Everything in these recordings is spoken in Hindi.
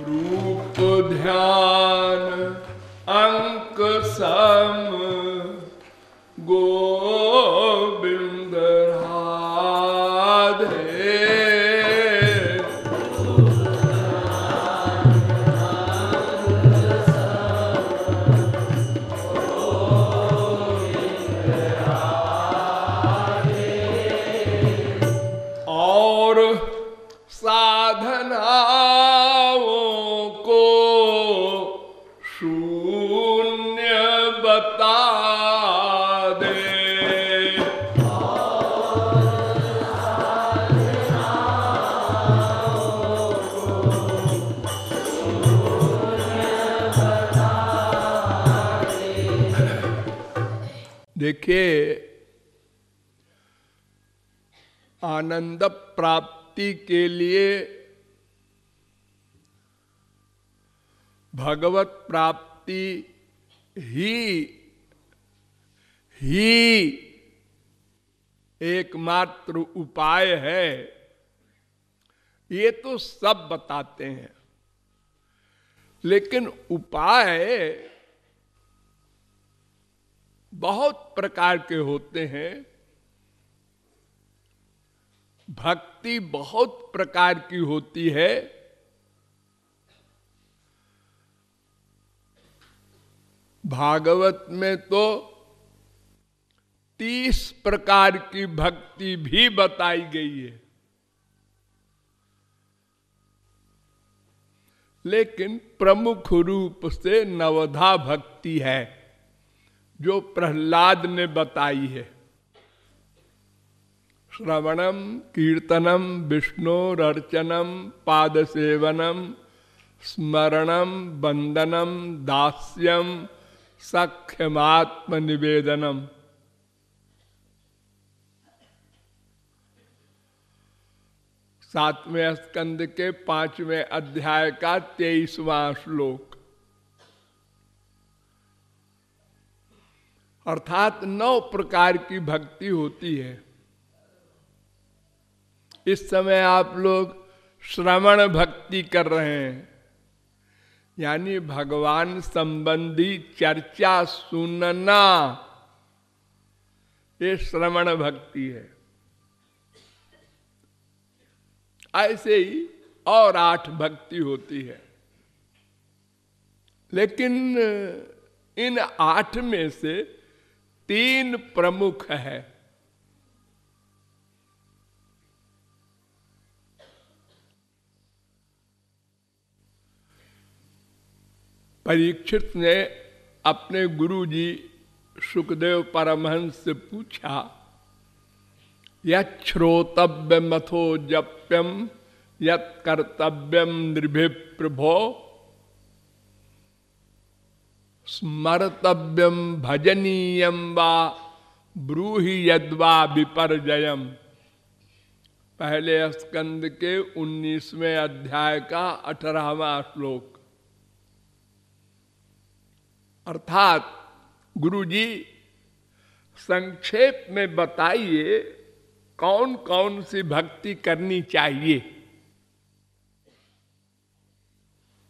रूप ध्यान अंक सम गोविंद राधे। और साधनाओं को शून्य बता दे। देखिए, आनंद प्राप्ति के लिए भगवत प्राप्ति ही एकमात्र उपाय है, ये तो सब बताते हैं। लेकिन उपाय बहुत प्रकार के होते हैं, भक्ति बहुत प्रकार की होती है। भागवत में तो 30 प्रकार की भक्ति भी बताई गई है। लेकिन प्रमुख रूप से नवधा भक्ति है जो प्रहलाद ने बताई है। श्रवणम कीर्तनम विष्णोरर्चनम पादसेवनम स्मरणम वंदनम दास्यम सख्यमात्म निवेदनम। सातवें स्कंद के 5वें अध्याय का 23वां श्लोक। अर्थात 9 प्रकार की भक्ति होती है। इस समय आप लोग श्रवण भक्ति कर रहे हैं, यानी भगवान संबंधी चर्चा सुनना, ये श्रवण भक्ति है। ऐसे ही और 8 भक्ति होती है। लेकिन इन 8 में से 3 प्रमुख है। परीक्षित ने अपने गुरु जी सुखदेव परमहंस से पूछा, यत् श्रोतव्यमथो जप्यम यत् कर्तव्यम नृभि प्रभो स्मर्तव्यम भजनीयम वा ब्रूहि यद्वा विपर्जयम। पहले स्कंद के 19वें अध्याय का 18वां श्लोक। अर्थात गुरुजी संक्षेप में बताइए कौन कौन सी भक्ति करनी चाहिए।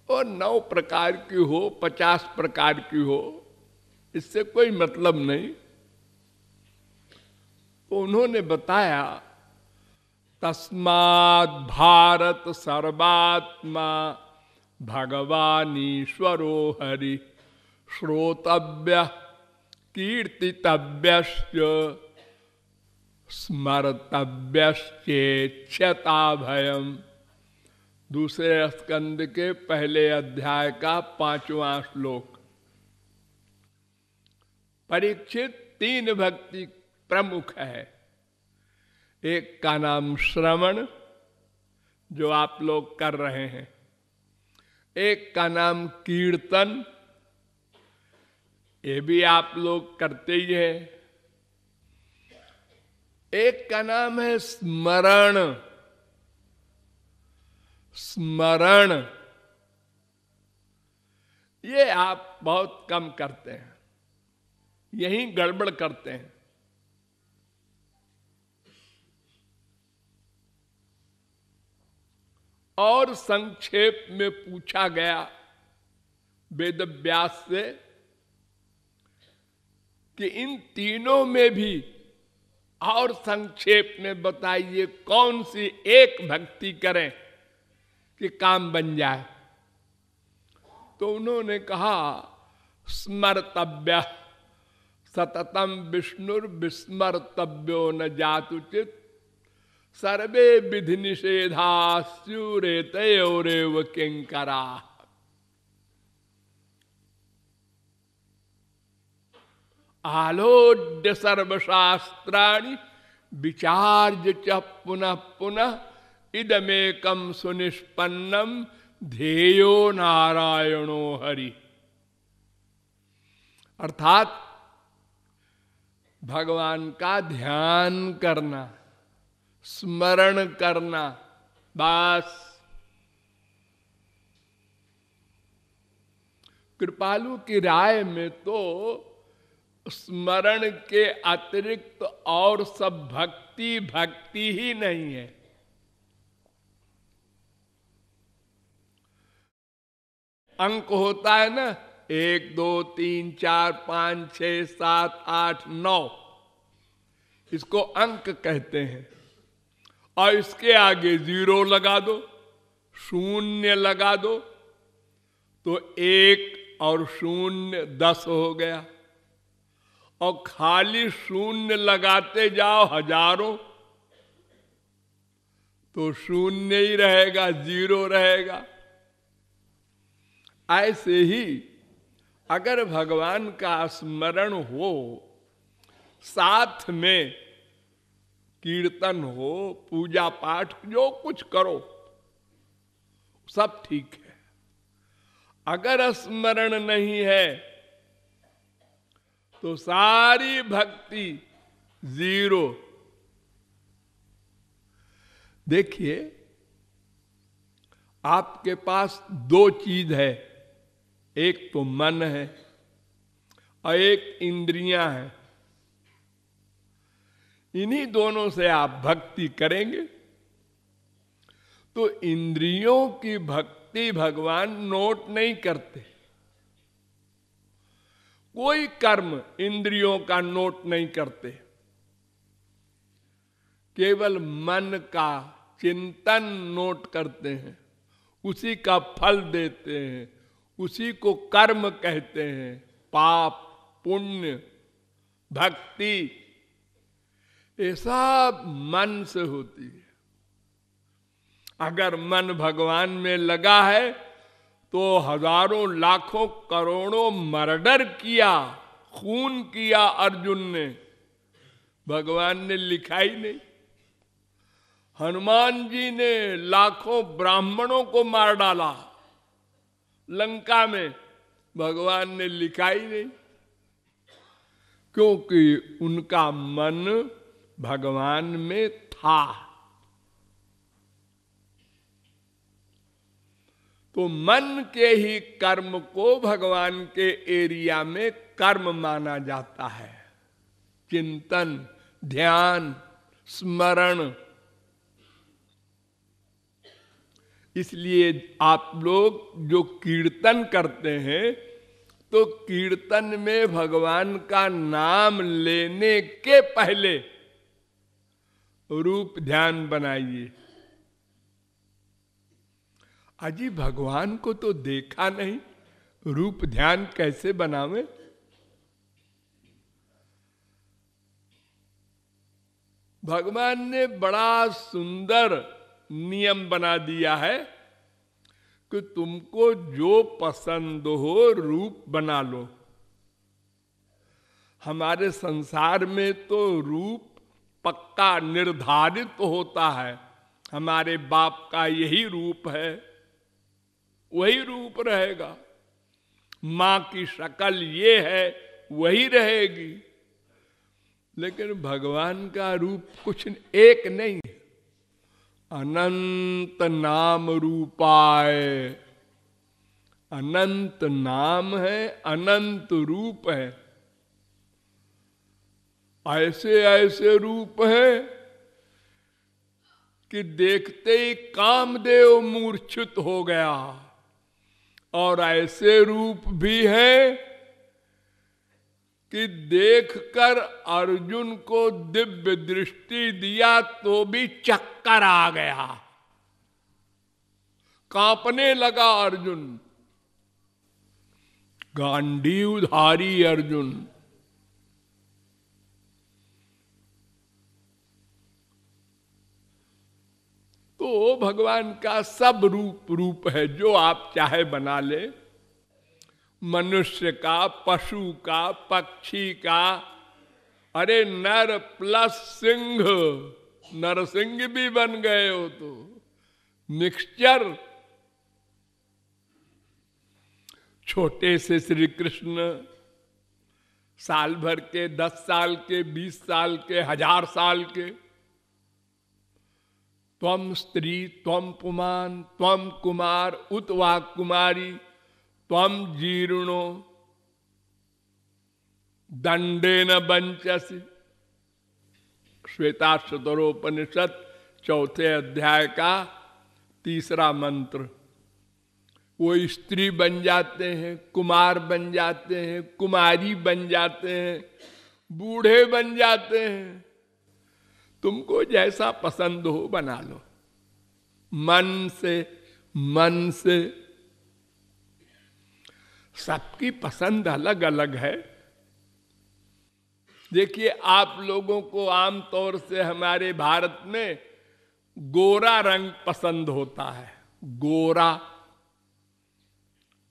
और 9 प्रकार की हो, 50 प्रकार की हो, इससे कोई मतलब नहीं। तो उन्होंने बताया, तस्मात् भारत सर्वात्मा भगवानीश्वरो हरि श्रोतव्य कीर्तितव्यश्च स्मर्तव्यश्चेच्छता भयम। दूसरे स्कंद के पहले अध्याय का 5वां श्लोक। परीक्षित 3 भक्ति प्रमुख है। एक का नाम श्रवण, जो आप लोग कर रहे हैं। एक का नाम कीर्तन, ये भी आप लोग करते ही हैं। एक का नाम है स्मरण। स्मरण ये आप बहुत कम करते हैं, यही गड़बड़ करते हैं। और संक्षेप में पूछा गया वेद व्यास से कि इन तीनों में भी और संक्षेप में बताइए कौन सी एक भक्ति करें कि काम बन जाए। तो उन्होंने कहा स्मर्तव्य सततम विष्णुर्विस्मर्तव्यो न जातुचित सर्वे विधि निषेधा स्युरेतयोरेव किंकरा। आलोड्य सर्वशास्त्राणि विचार्य च पुनः पुनः इदमेकम सुनिष्पन्नम ध्येयो नारायणो हरि। अर्थात भगवान का ध्यान करना, स्मरण करना, बस। कृपालु की राय में तो स्मरण के अतिरिक्त और सब भक्ति भक्ति ही नहीं है। अंक होता है ना, 1 2 3 4 5 6 7 8 9, इसको अंक कहते हैं। और इसके आगे 0 लगा दो, 0 लगा दो, तो 1 और 0 10 हो गया। और खाली 0 लगाते जाओ हजारों, तो 0 ही रहेगा, 0 रहेगा। ऐसे ही अगर भगवान का स्मरण हो, साथ में कीर्तन हो, पूजा पाठ, जो कुछ करो, सब ठीक है। अगर स्मरण नहीं है तो सारी भक्ति 0। देखिए, आपके पास 2 चीज है, एक तो मन है और एक इंद्रियां हैं। इन्हीं दोनों से आप भक्ति करेंगे तो इंद्रियों की भक्ति भगवान नोट नहीं करते। कोई कर्म इंद्रियों का नोट नहीं करते, केवल मन का चिंतन नोट करते हैं, उसी का फल देते हैं, उसी को कर्म कहते हैं। पाप, पुण्य, भक्ति, ये सब मन से होती है। अगर मन भगवान में लगा है तो हजारों लाखों करोड़ों मर्डर किया, खून किया अर्जुन ने, भगवान ने लिखा ही नहीं। हनुमान जी ने लाखों ब्राह्मणों को मार डाला लंका में, भगवान ने लिखा ही नहीं, क्योंकि उनका मन भगवान में था। तो मन के ही कर्म को भगवान के एरिया में कर्म माना जाता है। चिंतन, ध्यान, स्मरण। इसलिए आप लोग जो कीर्तन करते हैं तो कीर्तन में भगवान का नाम लेने के पहले रूप ध्यान बनाइए। अजी भगवान को तो देखा नहीं, रूप ध्यान कैसे बनावे? भगवान ने बड़ा सुंदर नियम बना दिया है कि तुमको जो पसंद हो रूप बना लो। हमारे संसार में तो रूप पक्का निर्धारित होता है। हमारे बाप का यही रूप है, वही रूप रहेगा। मां की शक्ल ये है, वही रहेगी। लेकिन भगवान का रूप कुछ एक नहीं है। अनंत नाम रूपाय, अनंत नाम है, अनंत रूप है। ऐसे ऐसे रूप है कि देखते ही कामदेव मूर्छित हो गया। और ऐसे रूप भी हैं कि देखकर अर्जुन को दिव्य दृष्टि दिया तो भी चक्कर आ गया, कांपने लगा अर्जुन, गांडीवधारी अर्जुन। तो भगवान का सब रूप है, जो आप चाहे बना ले, मनुष्य का, पशु का, पक्षी का, अरे नर प्लस सिंह, नरसिंह भी बन गए हो तो मिक्सचर। छोटे से श्री कृष्ण, साल भर के, 10 साल के, 20 साल के, 1000 साल के, त्वम स्त्री त्वम पुमान त्वम कुमार उत वा कुमारी त्वम जीर्णो दंडेन बंचसि। श्वेताश्वतरोपनिषद 4थे अध्याय का 3रा मंत्र। वो स्त्री बन जाते हैं, कुमार बन जाते हैं, कुमारी बन जाते हैं, बूढ़े बन जाते हैं, तुमको जैसा पसंद हो बना लो, मन से। मन से सबकी पसंद अलग अलग है। देखिए, आप लोगों को आमतौर से हमारे भारत में गोरा रंग पसंद होता है, गोरा।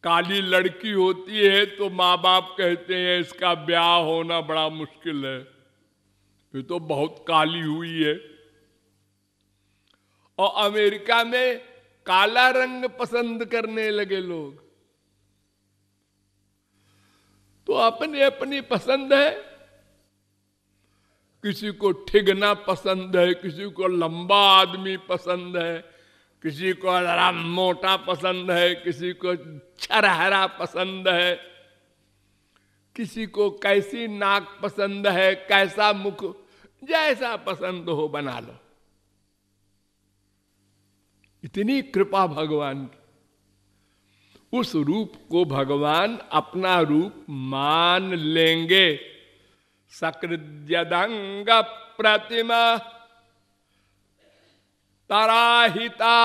काली लड़की होती है तो माँ बाप कहते हैं इसका ब्याह होना बड़ा मुश्किल है, ये तो बहुत काली हुई है। और अमेरिका में काला रंग पसंद करने लगे लोग। तो अपनी अपनी पसंद है। किसी को ठिगना पसंद है, किसी को लंबा आदमी पसंद है, किसी को जरा मोटा पसंद है, किसी को छरहरा पसंद है, किसी को कैसी नाक पसंद है, कैसा मुख, जैसा पसंद हो बना लो। इतनी कृपा भगवान की। उस रूप को भगवान अपना रूप मान लेंगे। सकृद्यदंग प्रतिमा तराहिता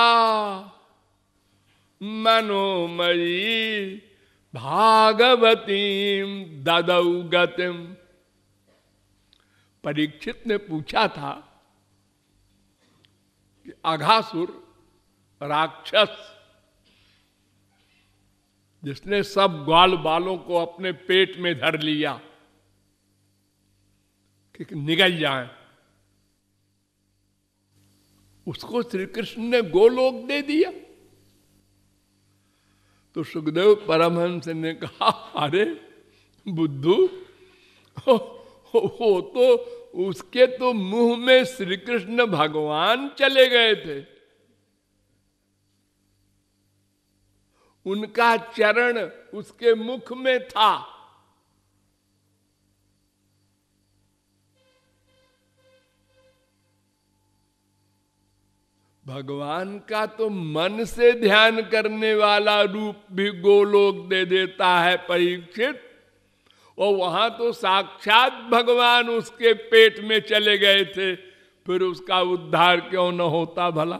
मनोमयी भागवतीम ददौ गतिम। परीक्षित ने पूछा था कि अघासुर राक्षस, जिसने सब ग्वाल बालों को अपने पेट में धर लिया कि निगल जाए, उसको श्री कृष्ण ने गोलोक दे दिया। तो सुखदेव परमहंस ने कहा, अरे बुद्धू, हो तो उसके तो मुंह में श्री कृष्ण भगवान चले गए थे, उनका चरण उसके मुख में था। भगवान का तो मन से ध्यान करने वाला रूप भी गोलोक दे देता है परीक्षित। और वहां तो साक्षात भगवान उसके पेट में चले गए थे, फिर उसका उद्धार क्यों न होता भला।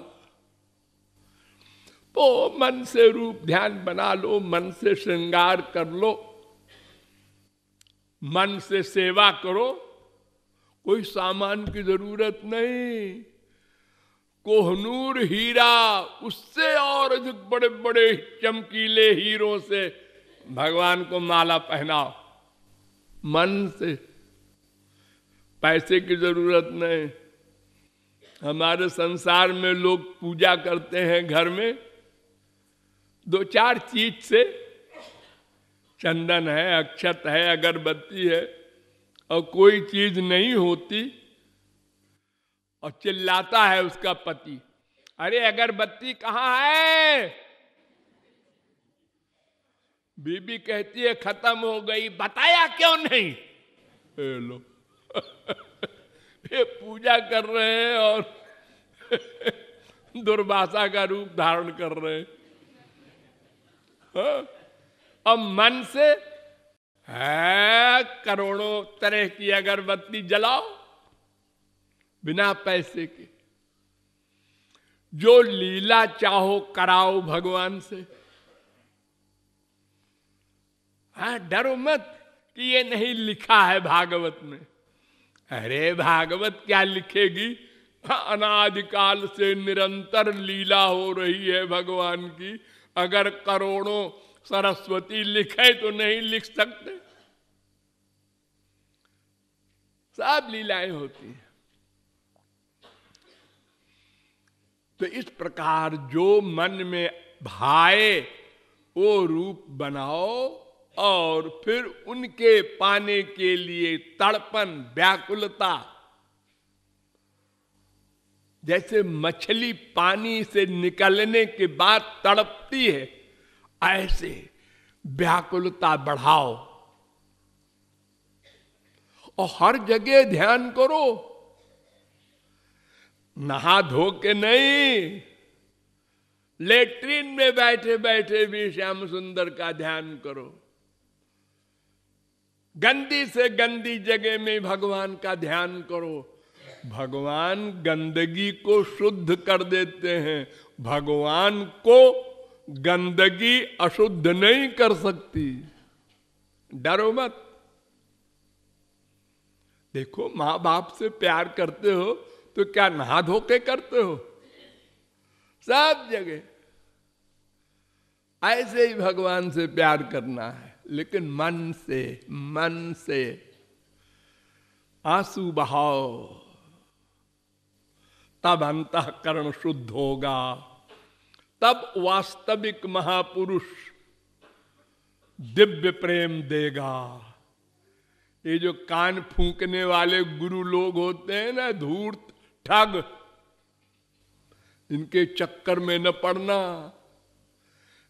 तो मन से रूप ध्यान बना लो, मन से श्रृंगार कर लो, मन से सेवा करो, कोई सामान की जरूरत नहीं। कोहनूर हीरा, उससे और अधिक बड़े बड़े चमकीले हीरों से भगवान को माला पहनाओ, मन से। पैसे की जरूरत नहीं। हमारे संसार में लोग पूजा करते हैं घर में 2-4 चीज से, चंदन है, अक्षत है, अगरबत्ती है, और कोई चीज नहीं होती और चिल्लाता है उसका पति, अरे अगरबत्ती कहाँ है? बीबी कहती है खत्म हो गई, बताया क्यों नहीं? लो ये पूजा कर रहे हैं और दुर्वासा का रूप धारण कर रहे हैं। हाँ? और मन से है करोड़ों तरह की अगरबत्ती जलाओ बिना पैसे के, जो लीला चाहो कराओ भगवान से। हाँ, डरो मत कि ये नहीं लिखा है भागवत में। अरे भागवत क्या लिखेगी? अनादिकाल से निरंतर लीला हो रही है भगवान की। अगर करोड़ों सरस्वती लिखे तो नहीं लिख सकते, सब लीलाएं होती हैं। तो इस प्रकार जो मन में भाए वो रूप बनाओ और फिर उनके पाने के लिए तड़पन, व्याकुलता, जैसे मछली पानी से निकलने के बाद तड़पती है, ऐसे व्याकुलता बढ़ाओ और हर जगह ध्यान करो। नहा धो के नहीं, लेट्रिन में बैठे बैठे भी श्याम सुंदर का ध्यान करो। गंदी से गंदी जगह में भगवान का ध्यान करो। भगवान गंदगी को शुद्ध कर देते हैं, भगवान को गंदगी अशुद्ध नहीं कर सकती। डरो मत। देखो, मां बाप से प्यार करते हो तो क्या नहा धो के करते हो? सब जगह ऐसे ही भगवान से प्यार करना है, लेकिन मन से, मन से आंसू बहाओ, तब अंतःकरण शुद्ध होगा, तब वास्तविक महापुरुष दिव्य प्रेम देगा। ये जो कान फूंकने वाले गुरु लोग होते हैं ना, धूर्त ठग, इनके चक्कर में न पड़ना।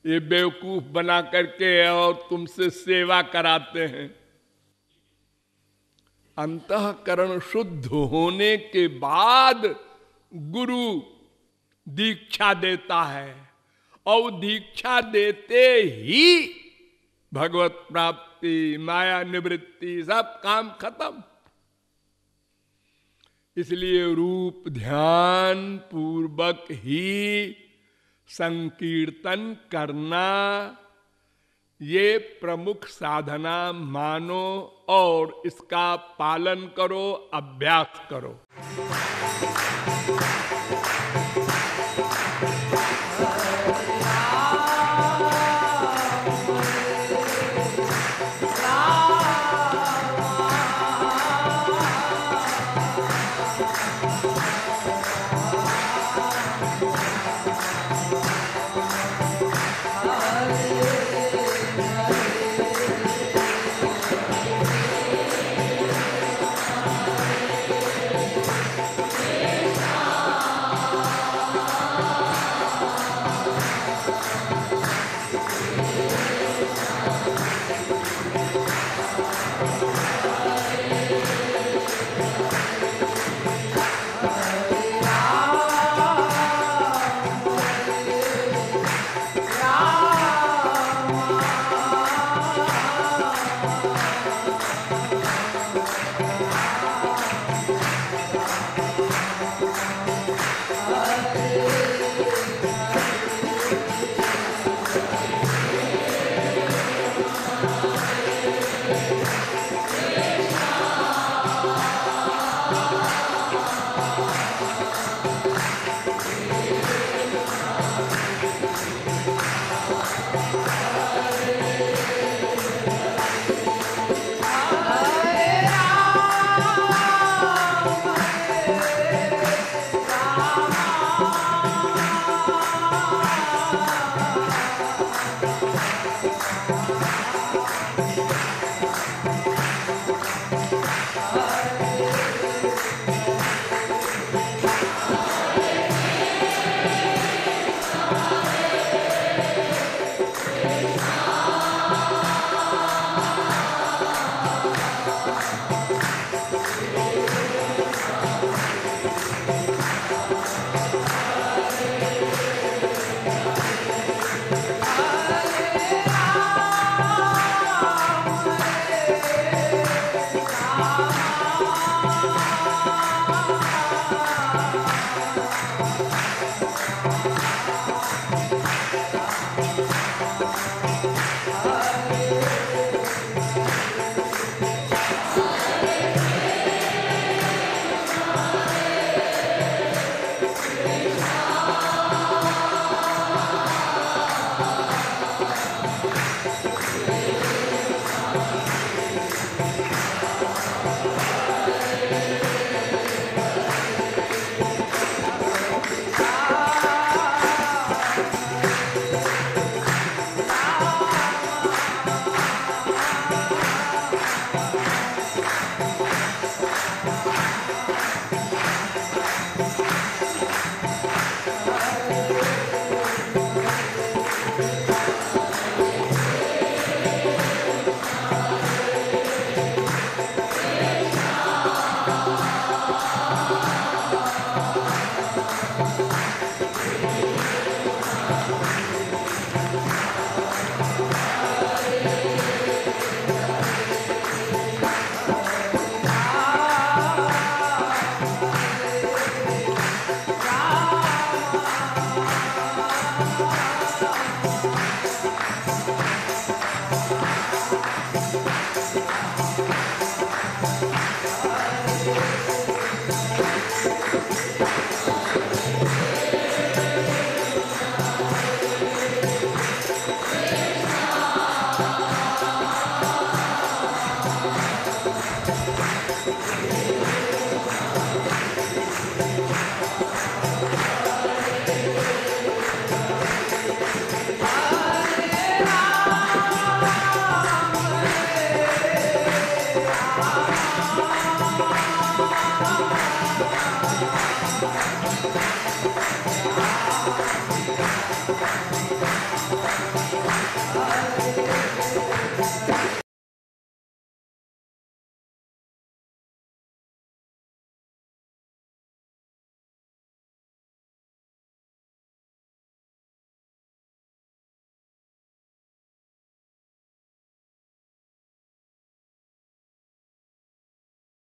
ये बेवकूफ बना करके और तुमसे सेवा कराते हैं। अंतःकरण शुद्ध होने के बाद गुरु दीक्षा देता है और दीक्षा देते ही भगवत प्राप्ति, माया निवृत्ति, सब काम खत्म। इसलिए रूप ध्यान पूर्वक ही संकीर्तन करना ये प्रमुख साधना मानो और इसका पालन करो, अभ्यास करो।